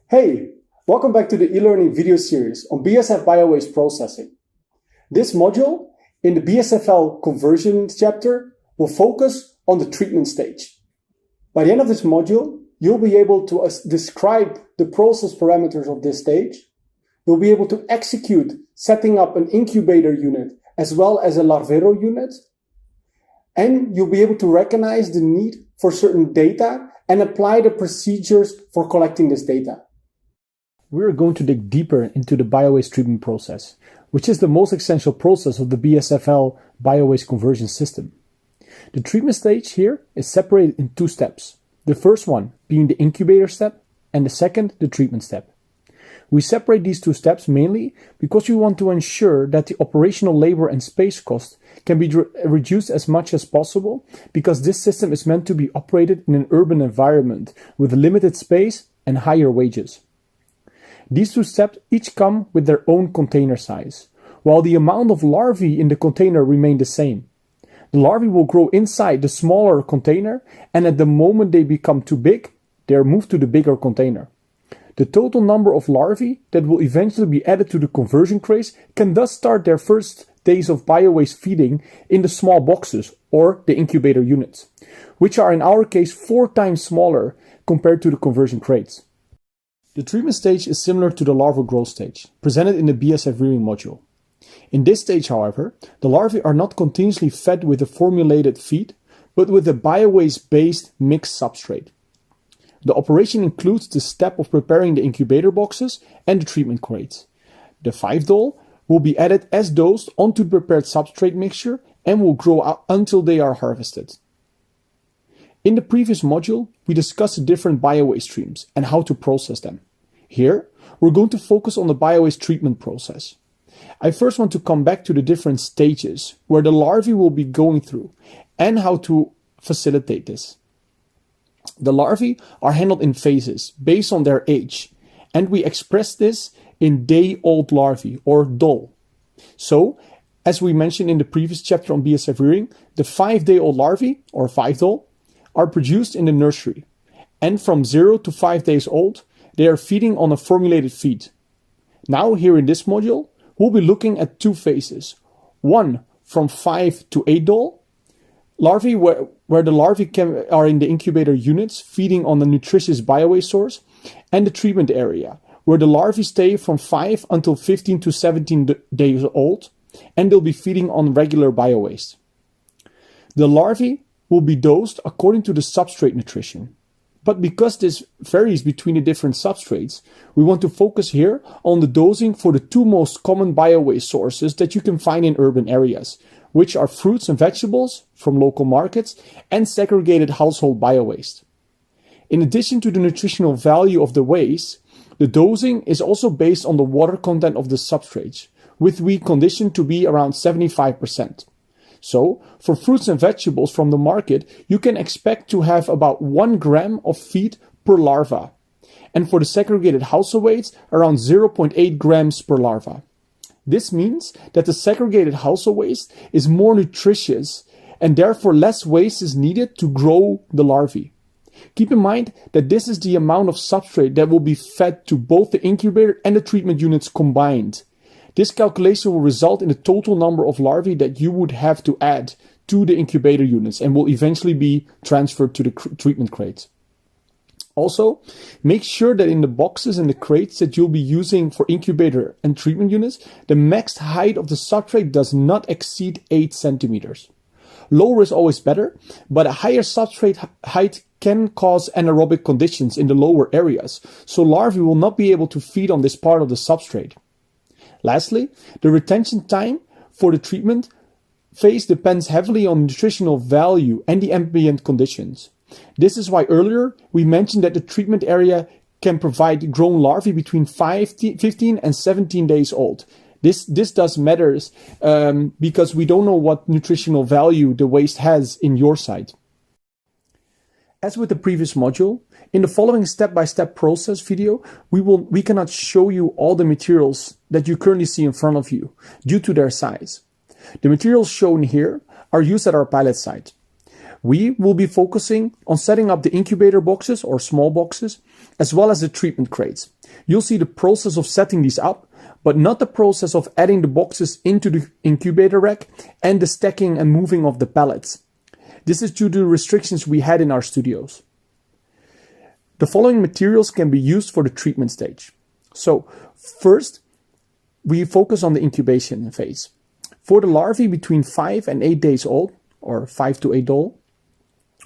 Hey, welcome back to the e-learning video series on BSF biowaste processing. This module in the BSFL conversion chapter will focus on the treatment stage. By the end of this module, you'll be able to describe the process parameters of this stage. You'll be able to execute setting up an incubator unit as well as a larvero unit. And you'll be able to recognize the need for certain data and apply the procedures for collecting this data. We're going to dig deeper into the biowaste treatment process, which is the most essential process of the BSFL biowaste conversion system. The treatment stage here is separated in two steps. The first one being the incubator step and the second the treatment step. We separate these two steps mainly because we want to ensure that the operational labor and space cost can be reduced as much as possible, because this system is meant to be operated in an urban environment with limited space and higher wages. These two steps each come with their own container size, while the amount of larvae in the container remain the same. The larvae will grow inside the smaller container, and at the moment they become too big, they are moved to the bigger container. The total number of larvae that will eventually be added to the conversion crates can thus start their first days of biowaste feeding in the small boxes or the incubator units, which are in our case 4 times smaller compared to the conversion crates. The treatment stage is similar to the larval growth stage, presented in the BSF rearing module. In this stage, however, the larvae are not continuously fed with a formulated feed, but with a biowaste-based mixed substrate. The operation includes the step of preparing the incubator boxes and the treatment crates. The 5-dol will be added as dosed onto the prepared substrate mixture and will grow out until they are harvested. In the previous module, we discussed the different biowaste streams and how to process them. Here, we're going to focus on the biowaste treatment process. I first want to come back to the different stages where the larvae will be going through and how to facilitate this. The larvae are handled in phases based on their age, and we express this in day-old larvae, or dol. So, as we mentioned in the previous chapter on BSF rearing, the 5-day-old larvae, or 5-dol, are produced in the nursery, and from 0 to 5 days old, they are feeding on a formulated feed. Now, here in this module, we'll be looking at 2 phases. One from 5 to 8 dol, larvae where the larvae are in the incubator units feeding on the nutritious biowaste source, and the treatment area, where the larvae stay from 5 until 15 to 17 days old, and they'll be feeding on regular biowaste. The larvae will be dosed according to the substrate nutrition. But because this varies between the different substrates, we want to focus here on the dosing for the 2 most common biowaste sources that you can find in urban areas, which are fruits and vegetables from local markets and segregated household biowaste. In addition to the nutritional value of the waste, the dosing is also based on the water content of the substrates, which we condition to be around 75%. So, for fruits and vegetables from the market, you can expect to have about 1 gram of feed per larva. And for the segregated household waste, around 0.8 grams per larva. This means that the segregated household waste is more nutritious and therefore less waste is needed to grow the larvae. Keep in mind that this is the amount of substrate that will be fed to both the incubator and the treatment units combined. This calculation will result in the total number of larvae that you would have to add to the incubator units and will eventually be transferred to the treatment crates. Also, make sure that in the boxes and the crates that you'll be using for incubator and treatment units, the max height of the substrate does not exceed 8 centimeters. Lower is always better, but a higher substrate height can cause anaerobic conditions in the lower areas, so larvae will not be able to feed on this part of the substrate. Lastly, the retention time for the treatment phase depends heavily on nutritional value and the ambient conditions. This is why earlier we mentioned that the treatment area can provide grown larvae between 15 and 17 days old. This does matters because we don't know what nutritional value the waste has in your site. As with the previous module, in the following step-by-step process video, we cannot show you all the materials that you currently see in front of you due to their size. The materials shown here are used at our pilot site. We will be focusing on setting up the incubator boxes or small boxes, as well as the treatment crates. You'll see the process of setting these up, but not the process of adding the boxes into the incubator rack and the stacking and moving of the pallets. This is due to the restrictions we had in our studios. The following materials can be used for the treatment stage. So first, we focus on the incubation phase. For the larvae between 5 and 8 days old, or 5 to 8 old,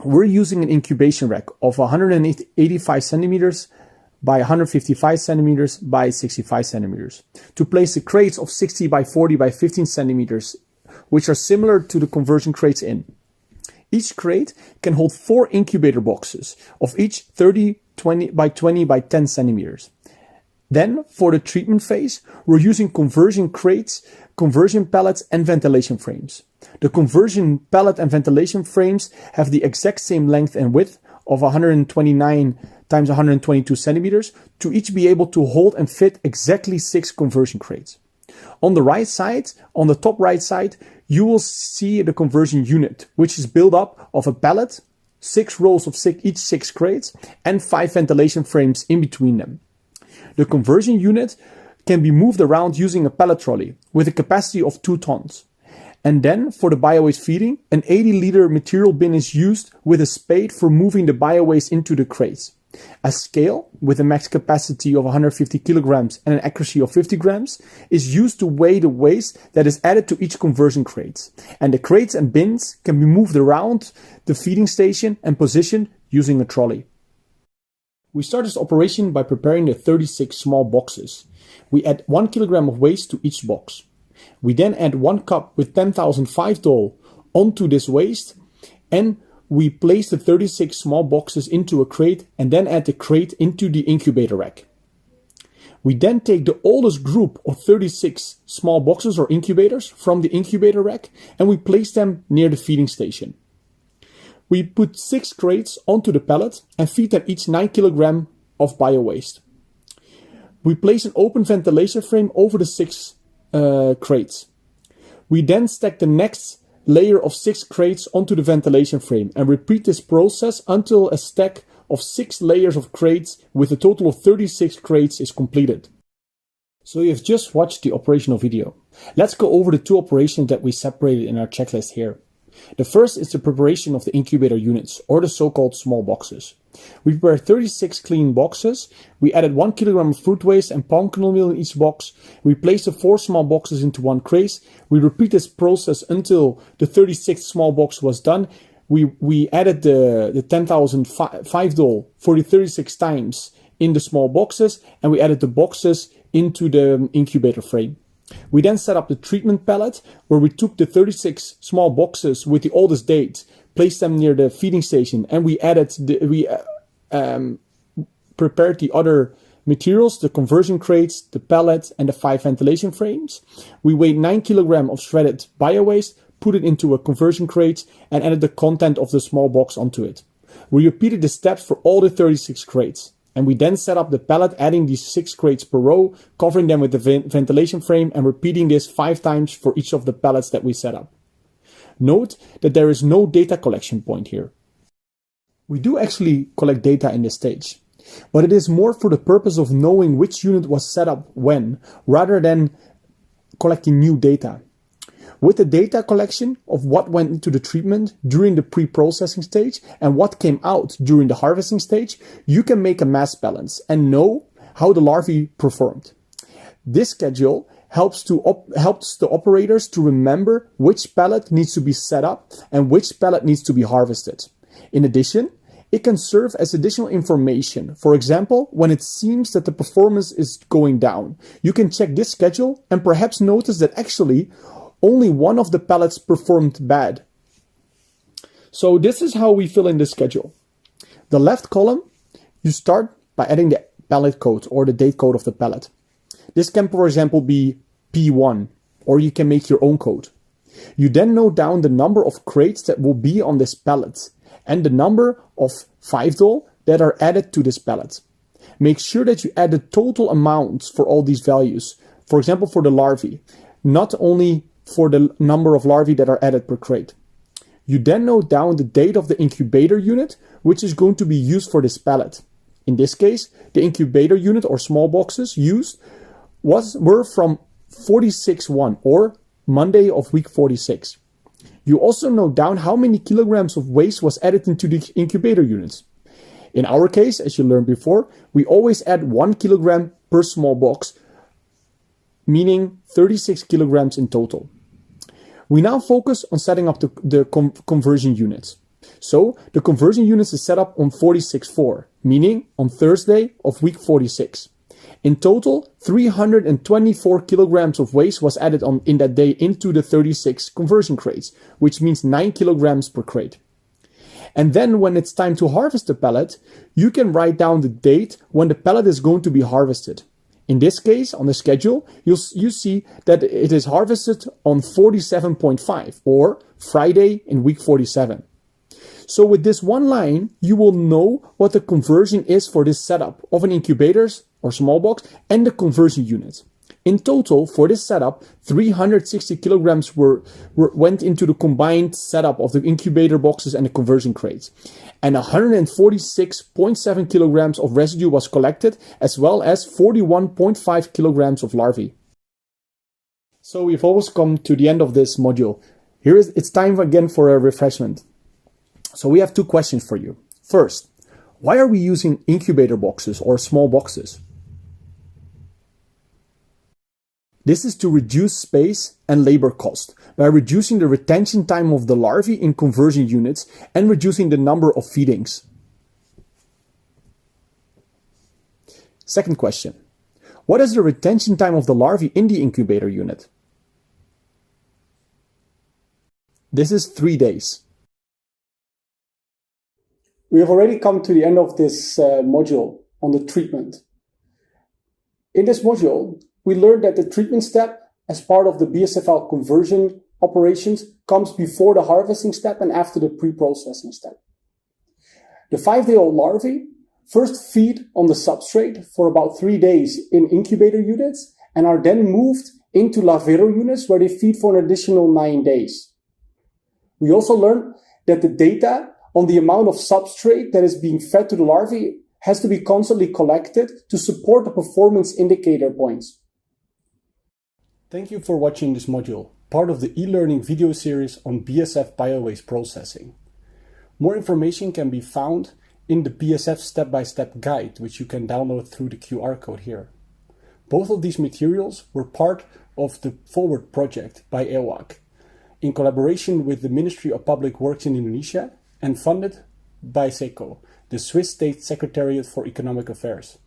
we're using an incubation rack of 185 centimeters by 155 centimeters by 65 centimeters to place the crates of 60 by 40 by 15 centimeters, which are similar to the conversion crates in. Each crate can hold 4 incubator boxes of each 30 by 20 by 10 centimeters. Then, for the treatment phase, we're using conversion crates, conversion pallets, and ventilation frames. The conversion pallet and ventilation frames have the exact same length and width of 129 times 122 centimeters to each be able to hold and fit exactly 6 conversion crates. On the right side, on the top right side, you will see the conversion unit, which is built up of a pallet, 6 rows of each 6 crates, and 5 ventilation frames in between them. The conversion unit can be moved around using a pallet trolley with a capacity of 2 tons. And then for the biowaste feeding, an 80-liter material bin is used with a spade for moving the biowaste into the crates. A scale with a max capacity of 150 kilograms and an accuracy of 50 grams is used to weigh the waste that is added to each conversion crate. And the crates and bins can be moved around the feeding station and positioned using a trolley. We start this operation by preparing the 36 small boxes. We add 1 kilogram of waste to each box. We then add 1 cup with 10,000 5-dol onto this waste, and we place the 36 small boxes into a crate and then add the crate into the incubator rack. We then take the oldest group of 36 small boxes or incubators from the incubator rack and we place them near the feeding station. We put 6 crates onto the pallet and feed them each 9 kg of biowaste. We place an open ventilation frame over the 6 crates. We then stack the next layer of 6 crates onto the ventilation frame and repeat this process until a stack of 6 layers of crates with a total of 36 crates is completed. So you've just watched the operational video. Let's go over the 2 operations that we separated in our checklist here. The first is the preparation of the incubator units, or the so-called small boxes. We prepared 36 clean boxes. We added 1 kilogram of fruit waste and palm kernel meal in each box. We placed the 4 small boxes into 1 crate. We repeat this process until the 36th small box was done. We added the 10,000 5-dol for the 36 times in the small boxes, and we added the boxes into the incubator frame. We then set up the treatment pallet, where we took the 36 small boxes with the oldest date, placed them near the feeding station, and we prepared the other materials, the conversion crates, the pallet, and the 5 ventilation frames. We weighed 9 kg of shredded biowaste, put it into a conversion crate, and added the content of the small box onto it. We repeated the steps for all the 36 crates. And we then set up the pallet, adding these 6 crates per row, covering them with the ventilation frame, and repeating this 5 times for each of the pallets that we set up. Note that there is no data collection point here. We do actually collect data in this stage, but it is more for the purpose of knowing which unit was set up when, rather than collecting new data. With the data collection of what went into the treatment during the pre-processing stage and what came out during the harvesting stage, you can make a mass balance and know how the larvae performed. This schedule helps the operators to remember which pallet needs to be set up and which pallet needs to be harvested. In addition, it can serve as additional information. For example, when it seems that the performance is going down, you can check this schedule and perhaps notice that actually only one of the pallets performed bad. So this is how we fill in the schedule. The left column, you start by adding the pallet code or the date code of the pallet. This can, for example, be P1, or you can make your own code. You then note down the number of crates that will be on this pallet and the number of 5-dol that are added to this pallet. Make sure that you add the total amounts for all these values. For example, for the larvae, not only for the number of larvae that are added per crate. You then note down the date of the incubator unit, which is going to be used for this pallet. In this case, the incubator unit or small boxes used were from 46-1 or Monday of week 46. You also note down how many kilograms of waste was added into the incubator units. In our case, as you learned before, we always add 1 kilogram per small box, meaning 36 kilograms in total. We now focus on setting up the conversion units. So the conversion units is set up on 46-4, meaning on Thursday of week 46. In total, 324 kilograms of waste was added in that day into the 36 conversion crates, which means 9 kilograms per crate. And then when it's time to harvest the pallet, you can write down the date when the pallet is going to be harvested. In this case, on the schedule, you see that it is harvested on 47.5 or Friday in week 47. So with this one line, you will know what the conversion is for this setup of an incubator or small box and the conversion unit. In total, for this setup, 360 kilograms went into the combined setup of the incubator boxes and the conversion crates. And 146.7 kilograms of residue was collected, as well as 41.5 kilograms of larvae. So we've almost come to the end of this module. It's time again for a refreshment. So we have two questions for you. First, why are we using incubator boxes or small boxes? This is to reduce space and labor cost by reducing the retention time of the larvae in conversion units and reducing the number of feedings. Second question, what is the retention time of the larvae in the incubator unit? This is 3 days. We have already come to the end of this module on the treatment. In this module, we learned that the treatment step as part of the BSFL conversion operations comes before the harvesting step and after the pre-processing step. The 5-day-old larvae first feed on the substrate for about 3 days in incubator units and are then moved into larvero units where they feed for an additional 9 days. We also learned that the data on the amount of substrate that is being fed to the larvae has to be constantly collected to support the performance indicator points. Thank you for watching this module, part of the e-learning video series on BSF biowaste processing. More information can be found in the BSF step-by-step guide, which you can download through the QR code here. Both of these materials were part of the Forward project by EWAC, in collaboration with the Ministry of Public Works in Indonesia and funded by SECO, the Swiss State Secretariat for Economic Affairs.